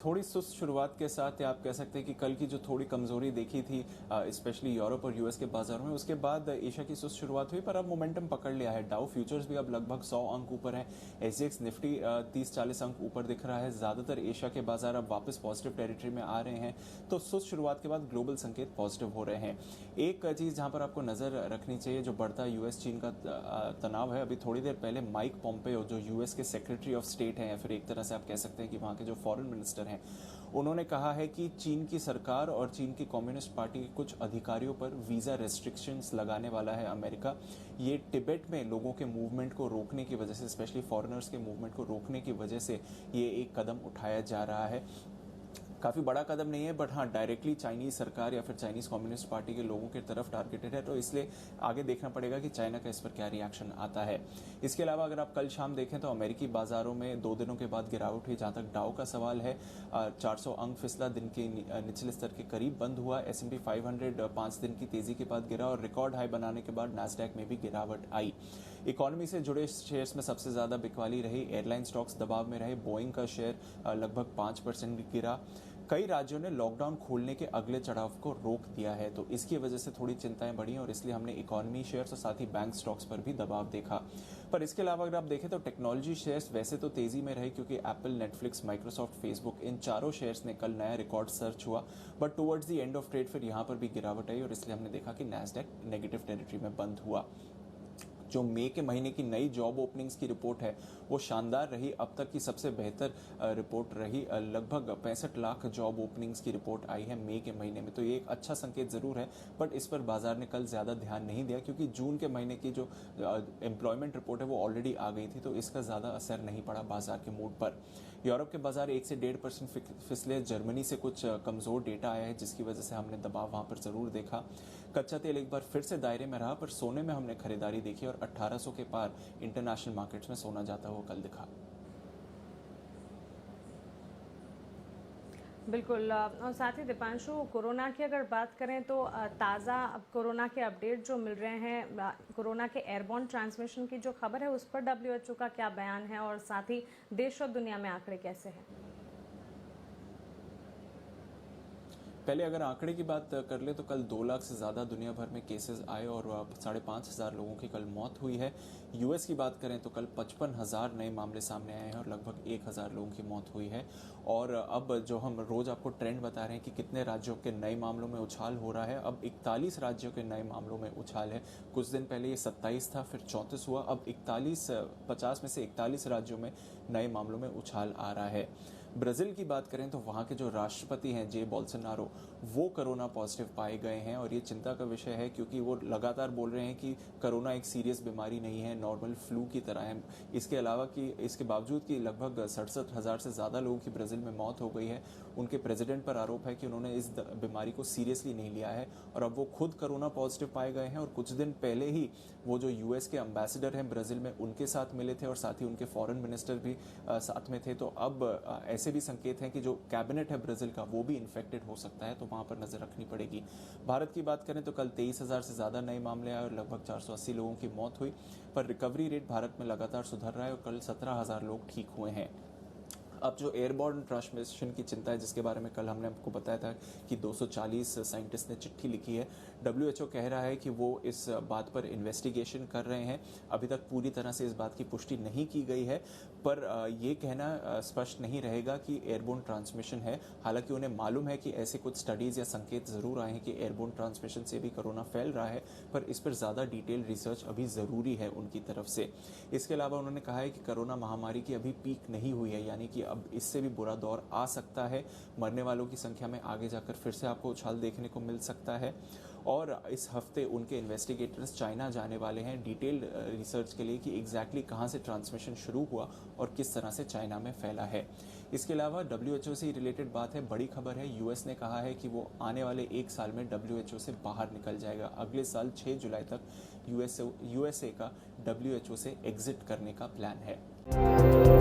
थोड़ी सुस्त शुरुआत के साथ आप कह सकते हैं कि कल की जो थोड़ी कमजोरी देखी थी स्पेशली यूरोप और यूएस के बाजारों में, उसके बाद एशिया की सुस्त शुरुआत हुई, पर अब मोमेंटम पकड़ लिया है। डाउ फ्यूचर्स भी अब लगभग 100 अंक ऊपर है। एसजीएक्स निफ्टी 30-40 अंक ऊपर दिख रहा है। ज्यादातर एशिया के बाजार अब वापस पॉजिटिव टेरिटरी में आ रहे हैं, तो सुस्त शुरुआत के बाद ग्लोबल संकेत पॉजिटिव हो रहे हैं। एक चीज जहां पर आपको नजर रखनी चाहिए, जो बढ़ता यूएस चीन का तनाव है। अभी थोड़ी देर पहले माइक पोम्पेयो, जो यूएस के सेक्रेटरी ऑफ स्टेट हैं, या फिर एक तरह से आप कह सकते हैं कि वहां के जो फॉरेन मिनिस्टर हैं, उन्होंने कहा है कि चीन की सरकार और चीन की कम्युनिस्ट पार्टी के कुछ अधिकारियों पर वीजा रेस्ट्रिक्शंस लगाने वाला है अमेरिका। ये तिब्बत में लोगों के मूवमेंट को रोकने की वजह से, स्पेशली फॉरेनर्स के मूवमेंट को रोकने की वजह से ये एक कदम उठाया जा रहा है। काफ़ी बड़ा कदम नहीं है, बट हाँ, डायरेक्टली चाइनीज सरकार या फिर चाइनीज कम्युनिस्ट पार्टी के लोगों की तरफ टारगेटेड है, तो इसलिए आगे देखना पड़ेगा कि चाइना का इस पर क्या रिएक्शन आता है। इसके अलावा अगर आप कल शाम देखें तो अमेरिकी बाजारों में 2 दिनों के बाद गिरावट हुई। जहां तक डाउ का सवाल है, 400 अंक फिसला, दिन के निचले स्तर के करीब बंद हुआ। S&P 500 5 दिन की तेजी के बाद गिरा और रिकॉर्ड हाई बनाने के बाद नैस्डैक में भी गिरावट आई। इकोनॉमी से जुड़े शेयर्स में सबसे ज्यादा बिकवाली रही। एयरलाइन स्टॉक्स दबाव में रहे। बोइंग का शेयर लगभग 5% गिरा। कई राज्यों ने लॉकडाउन खोलने के अगले चढ़ाव को रोक दिया है, तो इसकी वजह से थोड़ी चिंताएं बढ़ी और इसलिए हमने इकोनॉमी शेयर्स और साथ ही बैंक स्टॉक्स पर भी दबाव देखा। पर इसके अलावा अगर आप देखें तो टेक्नोलॉजी शेयर्स वैसे तो तेजी में रहे, क्योंकि एप्पल, नेटफ्लिक्स, माइक्रोसॉफ्ट, फेसबुक, इन चारों शेयर्स ने कल नया रिकॉर्ड सर्च हुआ। But towards the end of trade फिर यहाँ पर भी गिरावट आई और इसलिए हमने देखा कि नैस्डैक नेगेटिव टेरिटरी में बंद हुआ। जो मई के महीने की नई जॉब ओपनिंग्स की रिपोर्ट है वो शानदार रही, अब तक की सबसे बेहतर रिपोर्ट रही। लगभग 65 लाख जॉब ओपनिंग्स की रिपोर्ट आई है मई के महीने में, तो ये एक अच्छा संकेत जरूर है। बट इस पर बाजार ने कल ज्यादा ध्यान नहीं दिया, क्योंकि जून के महीने की जो एम्प्लॉयमेंट रिपोर्ट है वो ऑलरेडी आ गई थी, तो इसका ज्यादा असर नहीं पड़ा बाजार के मूड पर। यूरोप के बाजार 1 से 1.5% फिसले। जर्मनी से कुछ कमजोर डेटा आया है, जिसकी वजह से हमने दबाव वहां पर जरूर देखा। कच्चा तेल एक बार फिर से दायरे में रहा, पर सोने में हमने खरीदारी देखी और 1800 के पार इंटरनेशनल मार्केट्स में सोना जाता हुआ कल दिखा। बिल्कुल। और साथ ही दीपांशु, कोरोना की अगर बात करें तो ताज़ा कोरोना के अपडेट जो मिल रहे हैं, कोरोना के एयरबॉर्न ट्रांसमिशन की जो खबर है उस पर WHO का क्या बयान है, और साथ ही देश और दुनिया में आंकड़े कैसे हैं? पहले अगर आंकड़े की बात कर ले तो कल 2 लाख से ज़्यादा दुनिया भर में केसेस आए और 5,500 लोगों की कल मौत हुई है। यूएस की बात करें तो कल 55,000 नए मामले सामने आए हैं और लगभग 1,000 लोगों की मौत हुई है। और अब जो हम रोज आपको ट्रेंड बता रहे हैं कि कितने राज्यों के नए मामलों में उछाल हो रहा है, अब 41 राज्यों के नए मामलों में उछाल है। कुछ दिन पहले ये 27 था, फिर 34 हुआ, अब 50 में से 41 राज्यों में नए मामलों में उछाल आ रहा है। ब्राजील की बात करें तो वहां के जो राष्ट्रपति हैं जे बोल्सोनारो, वो कोरोना पॉजिटिव पाए गए हैं और ये चिंता का विषय है, क्योंकि वो लगातार बोल रहे हैं कि कोरोना एक सीरियस बीमारी नहीं है, नॉर्मल फ्लू की तरह है। इसके अलावा कि इसके बावजूद कि लगभग 67,000 से ज़्यादा लोगों की ब्राज़ील में मौत हो गई है, उनके प्रेसिडेंट पर आरोप है कि उन्होंने इस बीमारी को सीरियसली नहीं लिया है और अब वो खुद कोरोना पॉजिटिव पाए गए हैं। और कुछ दिन पहले ही वो जो यूएस के एम्बेसडर हैं ब्राज़ील में, उनके साथ मिले थे और साथ ही उनके फॉरेन मिनिस्टर भी साथ में थे। तो अब ऐसे भी संकेत हैं कि जो कैबिनेट है ब्राज़ील का वो भी इन्फेक्टेड हो सकता है, तो वहां पर नजर रखनी पड़ेगी। भारत की बात करें तो कल 23,000 से ज्यादा नए मामले आए और लगभग 480 लोगों की मौत हुई, पर रिकवरी रेट भारत में लगातार सुधर रहा है और कल 17,000 लोग ठीक हुए हैं। अब जो एयरबॉर्न ट्रांसमिशन की चिंता है, जिसके बारे में कल हमने आपको बताया था कि 240 साइंटिस्ट ने चिट्ठी लिखी है, WHO कह रहा है कि वो इस बात पर इन्वेस्टिगेशन कर रहे हैं। अभी तक पूरी तरह से इस बात की पुष्टि नहीं की गई है, पर ये कहना स्पष्ट नहीं रहेगा कि एयरबोर्न ट्रांसमिशन है। हालांकि उन्हें मालूम है कि ऐसे कुछ स्टडीज या संकेत जरूर आए हैं कि एयरबोर्न ट्रांसमिशन से भी कोरोना फैल रहा है, पर इस पर ज्यादा डिटेल रिसर्च अभी जरूरी है उनकी तरफ से। इसके अलावा उन्होंने कहा है कि कोरोना महामारी की अभी पीक नहीं हुई है, यानी कि अब इससे भी बुरा दौर आ सकता है। मरने वालों की संख्या में आगे जाकर फिर से आपको उछाल देखने को मिल सकता है। और इस हफ्ते उनके इन्वेस्टिगेटर्स चाइना जाने वाले हैं डिटेल रिसर्च के लिए कि एग्जैक्टली कहां से ट्रांसमिशन शुरू हुआ और किस तरह से चाइना में फैला है। इसके अलावा WHO से रिलेटेड बात है, बड़ी खबर है। यूएस ने कहा है कि वो आने वाले 1 साल में WHO से बाहर निकल जाएगा। अगले साल 6 जुलाई तक यूएसए का WHO से एग्जिट करने का प्लान है।